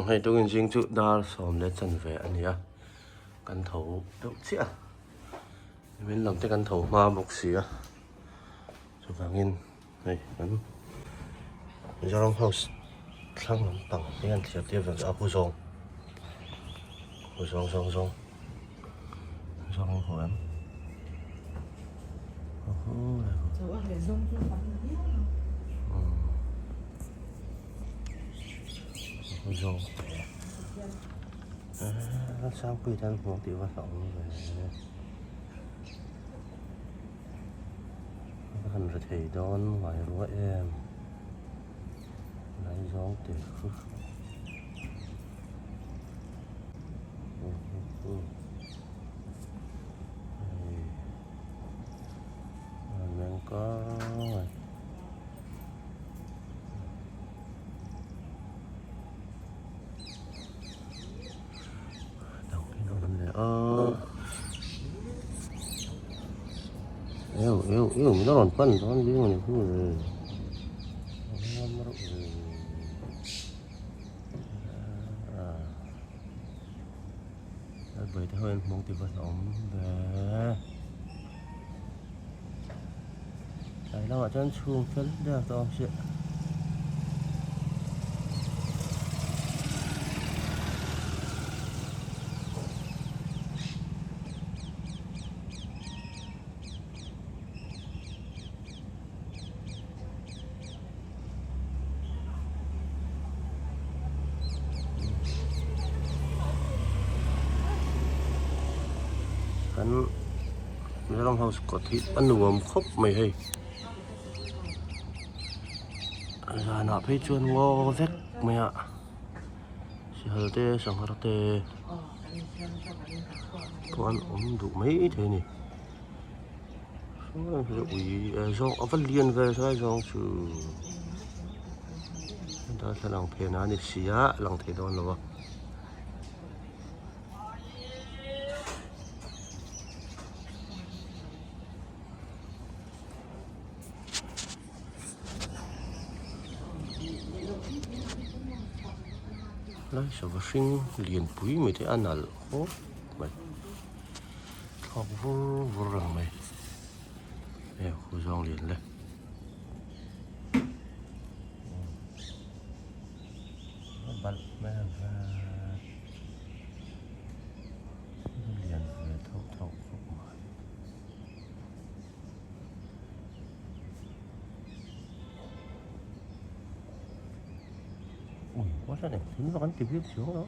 hay tôi nhìn chú đa xóm để chân về anh nhá. Căn thấu đâu chứ à? Mình làm cái căn thấu ma bọc xì á. Cho vàng in này ấn. Giờ long house thăng lắm bằng cái anh thiệp tiếp vào khu rong. Khu rong hỏi em. Khu rong. Nó sang quy thân không tiểu vào sống về. Gần rồi thầy đón ngoài rũa em. Lấy gió từ khúc. Mình có đồng cái nó vấn đề yêu nó còn phân nó đi mà không rồi bởi thế hơn mong tìm vật ống về đấy là ở trên chuồng phân được to chuyện kan dalam house kot hit anuam khop mày hay là nạp hay chuan ngô vét mày ạ chỉ hơi tê sang hơi tê có ăn đủ mấy thế nhỉ ui rong ở vẫn liên về sao rong chứ ta sẽ làm phê ná đi xía làm thế đó rồi lấy sao mà sinh liền bụi mày thấy ăn al hốt mày thọc vô vô rằng mày nè khu rong liền lên bắt mẹ ra liền về thọc khóc mày ui quá sao này nó vẫn kịp biết xuống đó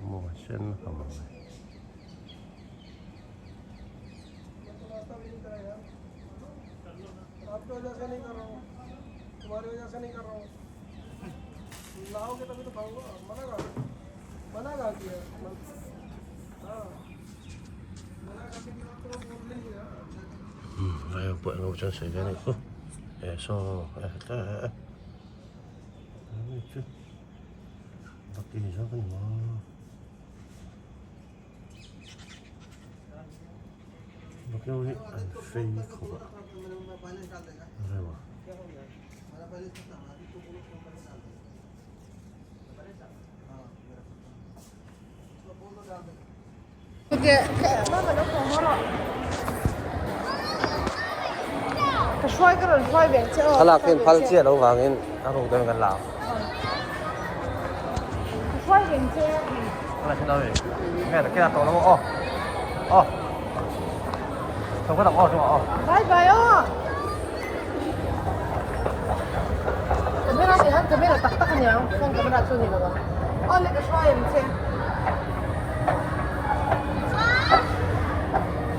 mua sen không आपकी वजह से नहीं कर रहा हूँ तुम्हारी वजह से नहीं कर रहा हूँ लाओगे तभी तो खाऊंगा मना कर दिया हाँ मना करके तो बोल लेंगे vậy bữa ngủ chân sấy cái này không so ta chứ bác đi sao cái mà bác đâu đi ăn phi không ạ đây màถ้าหลักเป็นพันเสียเราวางเงินอารมณ์เดินกันหลับอะไรที่เราเองแค่แต่แค่ตัวเราอ๋อเราก็ต้องอ๋อใช่ไหมอ๋อ拜哦。准备那些，准备了打个鸟，放准备那处理了吧？哦，那个刷也没钱。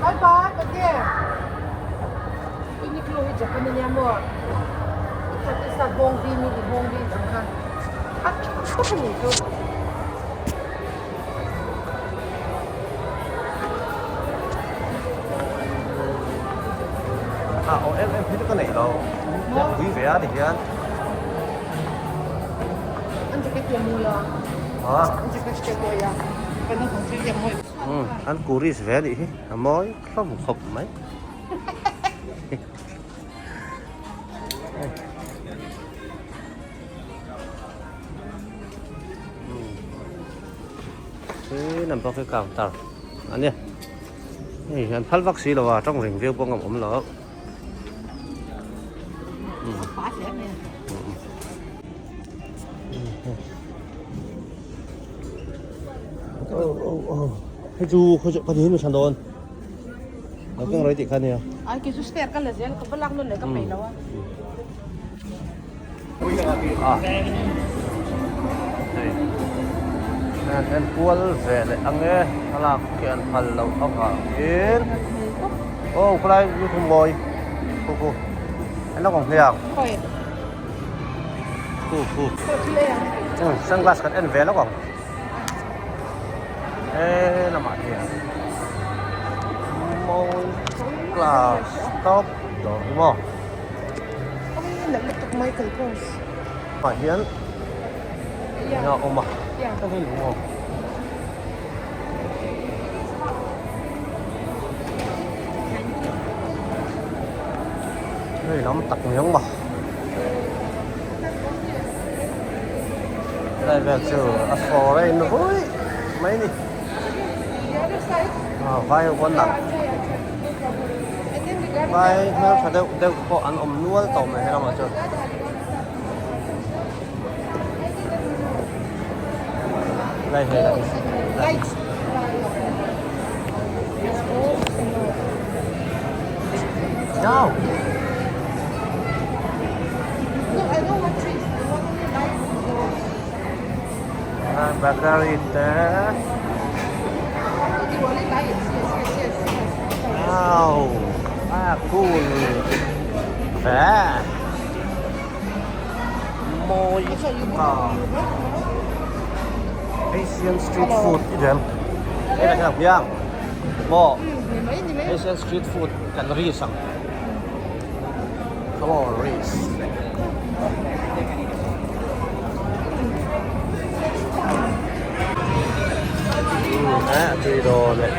拜拜，再见。ini keluar je kan ni amor. Tapi sa bong di kan. Apa ni tu? em thấy cái này đâu quý vẻ thì kìa Anh chỉ cái tiền mùi à? Anh chỉ cái tiền mùi à? Cái nó không chịu tiền mùi. ăn củ ri vẻ đi mối không khập mấy thế nằm trong cái cào tàu anh nhé này anh phát vaccine là vào trong rừng rêu bông ngầm ốm lỡ Phá chết nè.ให้จูเขาจะพอดีมันชันโดนเราต้องร้อยติดคันเนี่ย Ay, que suster ka lang yan. Kabalak nun eh, kapay na wa. อ่ะนั่นเป็นกัวเสร็จเลยอังเงี้ยถ้าเราเขียนพันเราเอาผ่านกินโอ้ใครอยู่ขโมยกูอันนั้นของเพียง Koy. กู Ko sila yan. ซันกลาสกันเอ็นเวลแล้วก่อนน้ำมันเนี่ยมองกลาสต็อปต่อที่มอ Kami naglutok Michael Kors. มาเฮียนเนี่ยออกมา Yeah. ก็ไม่รู้อ่ะเฮ้ยน้ำตักเหนียงบ่ได้แบบเจออัสฟอร์เลยนะเฮ้ยไม่นี่ The other side. ไฟวันหนัก And then the garden. ไฟเมื่อเขาเดี๋ยวพออันอมนวลต่อมาให้เรามาเจอได้เห็นแล้ว Lights. No. No, I know what trees. I want only lights. Bazar itu. You only lights. Yes. Wow. Cool. Vẽ. Môi. Asian street food đi đến. Đây là cái nào nhá? Bộ. Asian street food cần rice. Come on, rice. Tùy đồ này.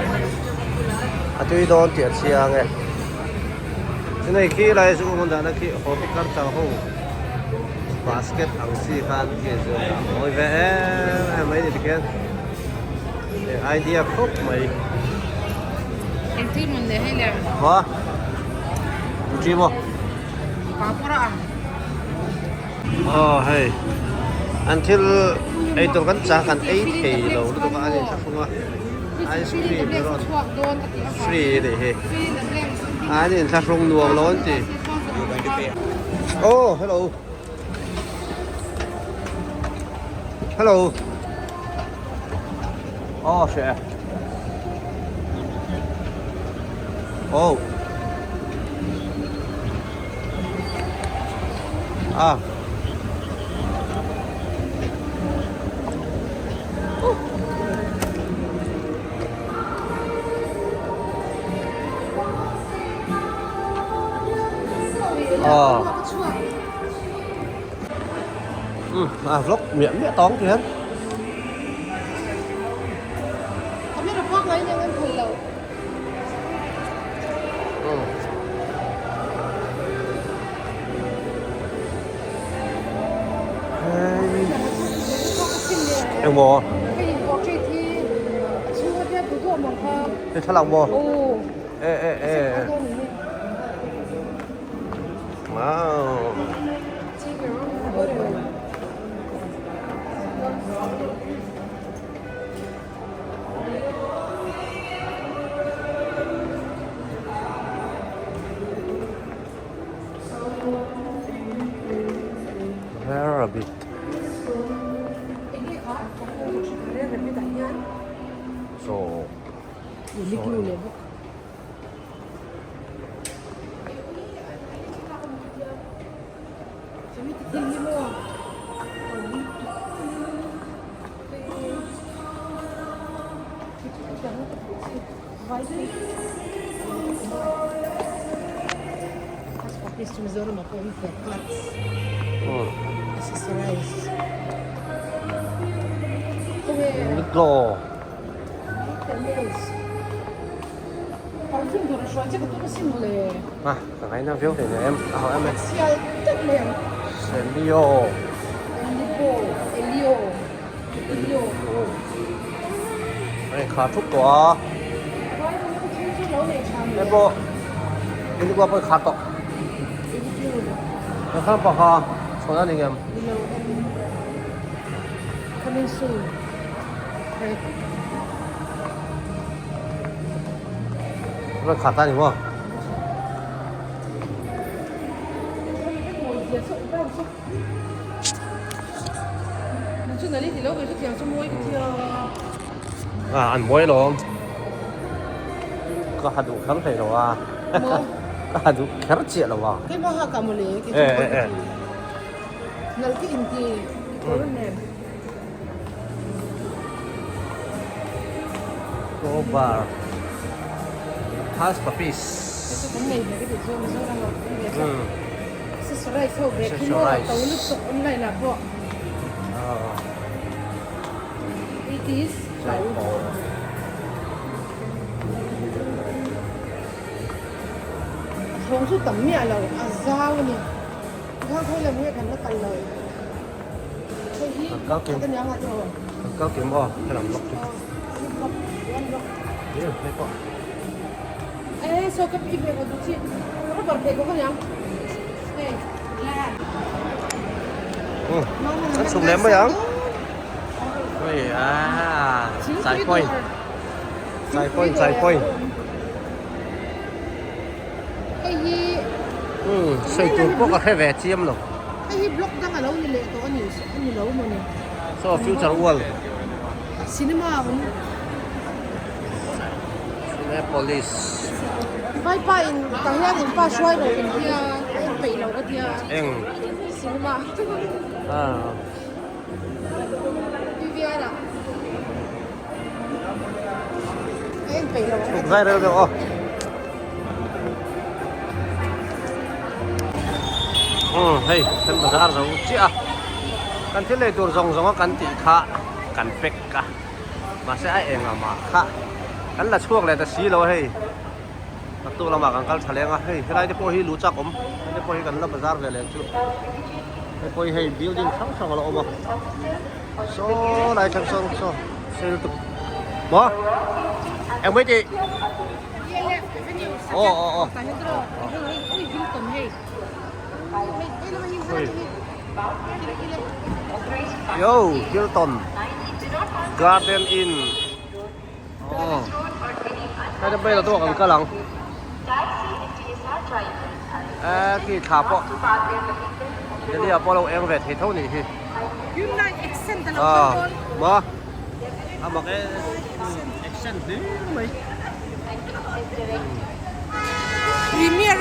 Tùy đồ tiệt xiang này. Cái này khi lại dùng một đàn khi họ bị cắt chào hông. Basket hàng xì khan kia rồi. Ôi vẽ mấy thì kia. Idea khúc mày. Em thích mình để hay là Hả? Chi mo? papura. Hey. Until ay to kan sa kan 8 kilo to ka ani sa funga. Ice cream ron. Free de he. Ani sa rong nuang lon ti. Oh, hello. Hello. Oh, shit. Oh. À. Vlog miệng mẹ tóm kìa. Không biết là khoác mấy nhưng em thử lẩu. Em bò. Cái gì có chuyện thì chú có biết bố mà không? Thế sao lòng bò? Ồ. Ê. Wow. Very big. So. This is Bazar mà cũng phải cut. อืม This is rice. นึกโล Còn phim của nó xoay chắc là tôi xin lệ. มาสั่งให้น้ำเฟี้ยวเห็นไหมเอาเอ็ม Sial tất liền. เซนดิโอ Elio. ไอ้ขาทุกตัว Nói nó có thêm chút nấu này chăm ไอ้ lệ. โบนี่นึกว่าเป็นขาตก Elio. แล้วข้างปากคอโซนอะไรเงี้ย Elio. Coming soon. Right. เป็นขาตาหนิวะ Chứ nói đi thì lâu rồi chút tiền cho muối cái kia. อันมวยลงก็หัดดูคำใส่หรอวะ Mua. ก็หัดดูแค่เจียหรอวะ Cái bao hà cả một lễ cái Ê, chung ê, ê. Nấu cái in thì có rất nè. Bazar has puppies Cái cũng này cái địa phương nó đang ngọt cái này. อืม Accessorize thôi, về khi mua Accessorize. tàu nước sụp hôm nay là bộ. อ่า It is ใช่พอ Không chút tấm mẹ là dao nè. Dao thôi là mẹ nó tàn lời. Thôi hi. Cái nhà ngọt rồi. ก็เก็บบ่ให้ลำลกนี่ไม่พอ Ê, sao cái bị về vào tụi chị? Nó bật về có cái nhắm. Ê, là. อืมนั่นสุ่มแหลมไหมยังเฮ้ยสายปอยสายปอยสายปอย Cái gì? ใส่ตัวพวกก็แค่แหวะเจียมหรอก Cái gì block đang ở đâu như lệ có nhiều lâu mà nè. โซ่ฟิวเจอร์อ้วน Cinema cũng แม่ police vai pa in cả nhà in pa xoay rồi in kia in bị lâu cái kia เอ็ง cinema อ่า PVR à in bị lâu ถูกได้เร็วเร็วอ๋อเฮ้ยเป็นภาษาเราเจ้ากันที่เลยตัวทรงกันติขะกันเป็กกะมาใช้เองอะมาค่ะกันละช่วงเลยแต่สีเราเฮ้ยตัวเรามากันกันแถลงอ่ะเฮ้ยอะไรที่พวกที่รู้จักผมที่พวกที่กันรับบาซาร์เลยชุดไอ้พวกที่บิลดิ้งช่างเราเอามาโซ่ไรช่างโซ่เซลตุบอเอ็งไม่ดีโอ้ cả hết rồi ôi vinh tầm hay Yo, Hilton Garden Inn ให้จะไปเราตัวกันก็หลังกี่ขาปะเดี๋ยวเรียกพอเราเองเวทเท่านี้ที่ Hyundai accent แต่ละ อ่า คน มาเอาบอกไอ้ accent นี่ไหม Premier